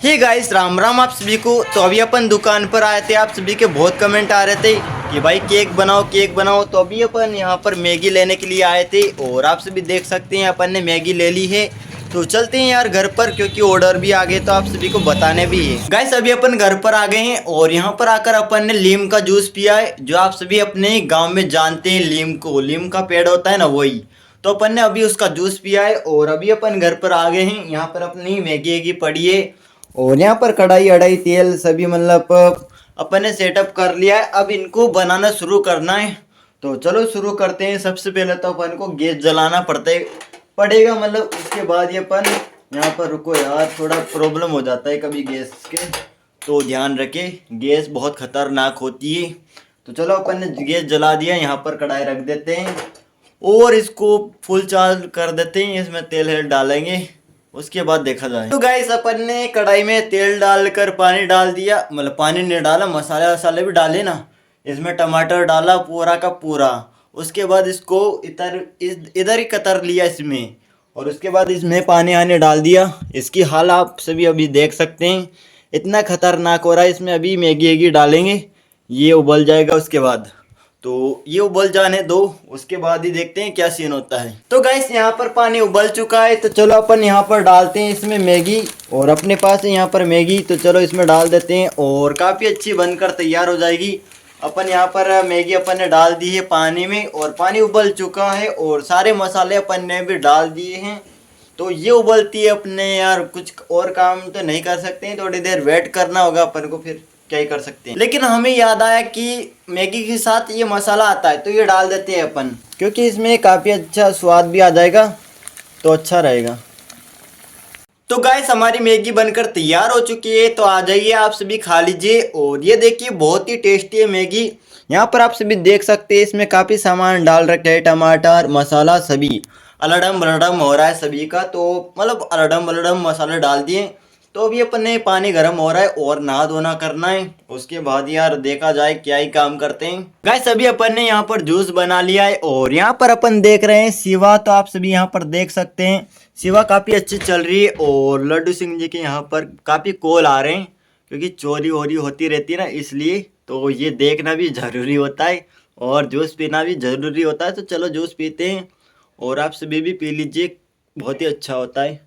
Hey guys, Ram Ram आप सभी को। तो अभी अपन दुकान पर आए थे। आप सभी के बहुत कमेंट आ रहे थे कि भाई केक बनाओ केक बनाओ। तो अभी अपन यहाँ पर मैगी लेने के लिए आए थे और आप सभी देख सकते हैं अपन ने मैगी ले ली है। तो चलते हैं यार घर पर, क्योंकि ऑर्डर भी आ गए तो आप सभी को बताने भी है। गाइस अभी अपन घर पर आ गए हैं और यहाँ पर आकर अपन ने लीम का जूस पिया है, जो आप सभी अपने गाँव में जानते हैं लीम को। लीम का पेड़ होता है ना, वही। तो अपन ने अभी उसका जूस पिया है और अभी अपन घर पर आ गए हैं। यहाँ पर अपनी मैगी वैगी पड़ी है और यहाँ पर कढ़ाई अढ़ाई तेल सभी मतलब अपन ने सेटअप कर लिया है। अब इनको बनाना शुरू करना है। तो चलो शुरू करते हैं। सबसे पहले तो अपन को गैस जलाना पड़ेगा मतलब उसके बाद ये अपन यहाँ पर, रुको यार थोड़ा प्रॉब्लम हो जाता है कभी गैस के, तो ध्यान रखे। गैस बहुत खतरनाक होती है। तो चलो अपन ने गैस जला दिया। यहाँ पर कढ़ाई रख देते हैं और इसको फुल चार्ज कर देते हैं। इसमें तेल डालेंगे, उसके बाद देखा जाए। तो गाइस अपन ने कढ़ाई में तेल डालकर पानी डाल दिया, मतलब पानी नहीं डाला, मसाले वसाले भी डाले ना। इसमें टमाटर डाला पूरा का पूरा। उसके बाद इसको इधर ही कतर लिया इसमें, और उसके बाद इसमें पानी आने डाल दिया। इसकी हाल आप सभी अभी देख सकते हैं, इतना खतरनाक हो रहा है। इसमें अभी मैगी वैगी डालेंगे, ये उबल जाएगा। उसके बाद तो ये उबल जाने दो, उसके बाद ही देखते हैं क्या सीन होता है। तो गाइस यहाँ पर पानी उबल चुका है। तो चलो अपन यहाँ पर डालते हैं इसमें मैगी, और अपने पास है यहाँ पर मैगी। तो चलो इसमें डाल देते हैं और काफ़ी अच्छी बनकर तैयार हो जाएगी। अपन यहाँ पर मैगी अपन ने डाल दी है पानी में, और पानी उबल चुका है और सारे मसाले अपन ने भी डाल दिए हैं। तो ये उबलती है अपने यार, कुछ और काम तो नहीं कर सकते हैं, थोड़ी देर वेट करना होगा अपन को, फिर क्या ही कर सकते हैं। लेकिन हमें याद आया कि मैगी के साथ ये मसाला आता है, तो ये डाल देते हैं अपन, क्योंकि इसमें काफ़ी अच्छा स्वाद भी आ जाएगा, तो अच्छा रहेगा। तो गाइस हमारी मैगी बनकर तैयार हो चुकी है। तो आ जाइए आप सभी खा लीजिए। और ये देखिए बहुत ही टेस्टी है मैगी। यहाँ पर आप सभी देख सकते हैं, इसमें काफ़ी सामान डाल रखे हैं, टमाटर मसाला सभी अलडम बलडम हो रहा है सभी का। तो मतलब अलडम बलडम मसाले डाल दिए। तो अभी अपन ने पानी गर्म हो रहा है और नहा धोना करना है। उसके बाद यार देखा जाए क्या ही काम करते हैं। गाइस अभी अपन ने यहाँ पर जूस बना लिया है और यहाँ पर अपन देख रहे हैं शिवा। तो आप सभी यहाँ पर देख सकते हैं शिवा काफ़ी अच्छी चल रही है। और लड्डू सिंह जी के यहाँ पर काफ़ी कॉल आ रहे हैं, क्योंकि चोरी वोरी होती रहती है ना, इसलिए तो ये देखना भी ज़रूरी होता है और जूस पीना भी ज़रूरी होता है। तो चलो जूस पीते हैं और आप सभी भी पी लीजिए, बहुत ही अच्छा होता है।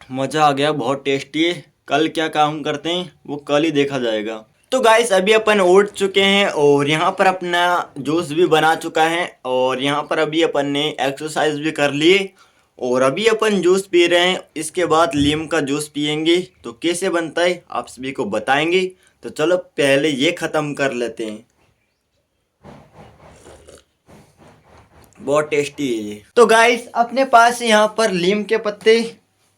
मज़ा आ गया, बहुत टेस्टी है। कल क्या काम करते हैं वो कल ही देखा जाएगा। तो गाइस अभी अपन उठ चुके हैं और यहाँ पर अपना जूस भी बना चुका है, और यहाँ पर अभी अपन ने एक्सरसाइज भी कर लिए और अभी अपन जूस पी रहे हैं। इसके बाद लीम का जूस पियेंगे। तो कैसे बनता है आप सभी को बताएंगे। तो चलो पहले ये ख़त्म कर लेते हैं, बहुत टेस्टी है ये। तो गाइस अपने पास यहाँ पर लीम के पत्ते,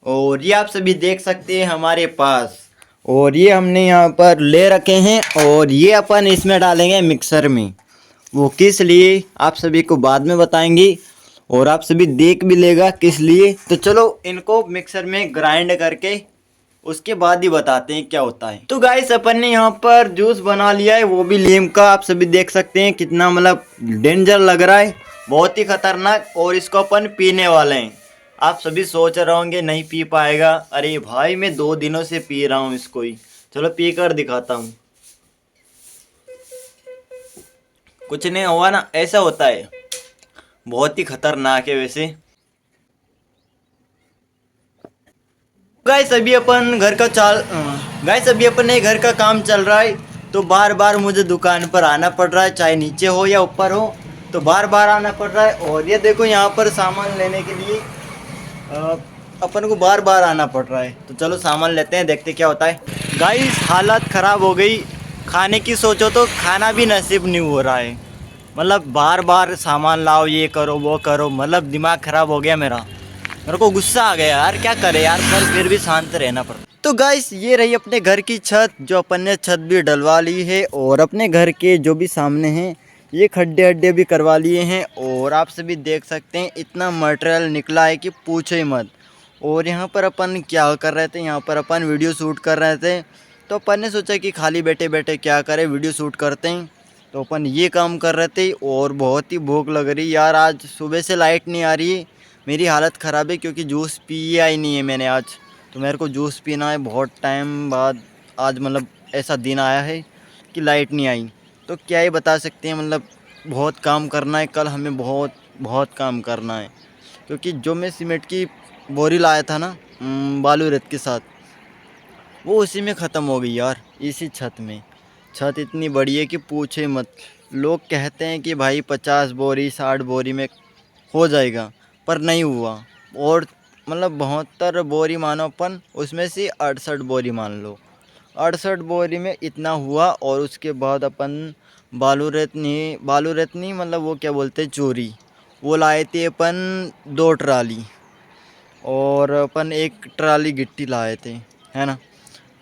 और ये आप सभी देख सकते हैं हमारे पास, और ये हमने यहाँ पर ले रखे हैं। और ये अपन इसमें डालेंगे मिक्सर में, वो किस लिए आप सभी को बाद में बताएंगे, और आप सभी देख भी लेगा किस लिए। तो चलो इनको मिक्सर में ग्राइंड करके उसके बाद ही बताते हैं क्या होता है। तो गाइस अपन ने यहाँ पर जूस बना लिया है, वो भी लीम का। आप सभी देख सकते हैं कितना मतलब डेंजर लग रहा है, बहुत ही खतरनाक। और इसको अपन पीने वाले हैं। आप सभी सोच रहे होंगे नहीं पी पाएगा। अरे भाई मैं 2 दिनों से पी रहा हूँ इसको ही। चलो पी कर दिखाता हूँ। कुछ नहीं हुआ ना, ऐसा होता है, बहुत ही खतरनाक है वैसे। गाइस अभी अपन घर का काम चल रहा है। तो बार बार मुझे दुकान पर आना पड़ रहा है, चाहे नीचे हो या ऊपर हो, तो बार बार आना पड़ रहा है। और ये देखो यहाँ पर सामान लेने के लिए अपन को बार बार आना पड़ रहा है। तो चलो सामान लेते हैं, देखते क्या होता है। गाइस हालत ख़राब हो गई, खाने की सोचो तो खाना भी नसीब नहीं हो रहा है। मतलब बार बार सामान लाओ, ये करो वो करो, मतलब दिमाग ख़राब हो गया मेरा। मेरे को गुस्सा आ गया यार, क्या करे यार, पर फिर भी शांत रहना पड़ता। तो गाइस ये रही अपने घर की छत, जो अपन ने छत भी डलवा ली है। और अपने घर के जो भी सामने हैं ये खड्डे अड्डे भी करवा लिए हैं। और आप सभी देख सकते हैं इतना मटेरियल निकला है कि पूछो ही मत। और यहाँ पर अपन क्या कर रहे थे, यहाँ पर अपन वीडियो शूट कर रहे थे। तो अपन ने सोचा कि खाली बैठे बैठे क्या करें, वीडियो शूट करते हैं। तो अपन ये काम कर रहे थे और बहुत ही भूख लग रही यार। आज सुबह से लाइट नहीं आ रही है, मेरी हालत ख़राब है, क्योंकि जूस पिया ही नहीं है मैंने आज। तो मेरे को जूस पीना है बहुत टाइम बाद। आज मतलब ऐसा दिन आया है कि लाइट नहीं आई, तो क्या ही बता सकते हैं। मतलब बहुत काम करना है कल हमें, बहुत बहुत काम करना है। क्योंकि जो मैं सीमेंट की बोरी लाया था ना, बालू रेत के साथ, वो उसी में ख़त्म हो गई यार, इसी छत में। छत इतनी बड़ी है कि पूछे मत। लोग कहते हैं कि भाई 50 बोरी 60 बोरी में हो जाएगा, पर नहीं हुआ। और मतलब 72 बोरी मानो अपन, उसमें से 68 बोरी मान लो। 68 बोरी में इतना हुआ। और उसके बाद अपन बालू रेत नहीं, मतलब वो क्या बोलते हैं, चोरी, वो लाए थे अपन 2 ट्राली। और अपन 1 ट्राली गिट्टी लाए थे, है ना।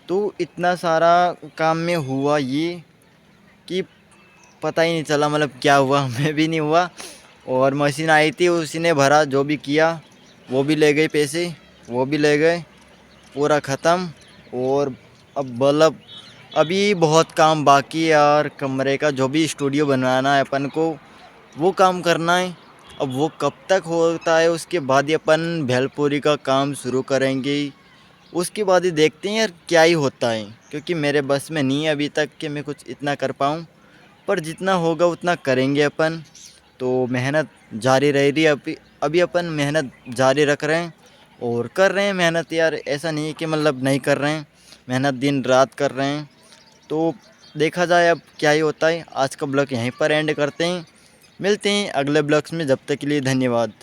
तो इतना सारा काम में हुआ ये कि पता ही नहीं चला मतलब क्या हुआ हमें भी नहीं हुआ। और मशीन आई थी, उसी ने भरा, जो भी किया वो भी ले गए पैसे, वो भी ले गए, पूरा ख़त्म। और अब बल्ब, अभी बहुत काम बाकी है यार। कमरे का जो भी स्टूडियो बनवाना है अपन को, वो काम करना है। अब वो कब तक होता है, उसके बाद ही अपन भेलपुरी का काम शुरू करेंगे। उसके बाद ही देखते हैं यार क्या ही होता है। क्योंकि मेरे बस में नहीं है अभी तक कि मैं कुछ इतना कर पाऊँ, पर जितना होगा उतना करेंगे अपन। तो मेहनत जारी रह रही है अभी। अभी अपन मेहनत जारी रख रहे हैं और कर रहे हैं मेहनत यार। ऐसा नहीं है कि मतलब नहीं कर रहे हैं, मेहनत दिन रात कर रहे हैं। तो देखा जाए अब क्या ही होता है। आज का ब्लॉग यहीं पर एंड करते हैं, मिलते हैं अगले ब्लॉग्स में। जब तक के लिए धन्यवाद।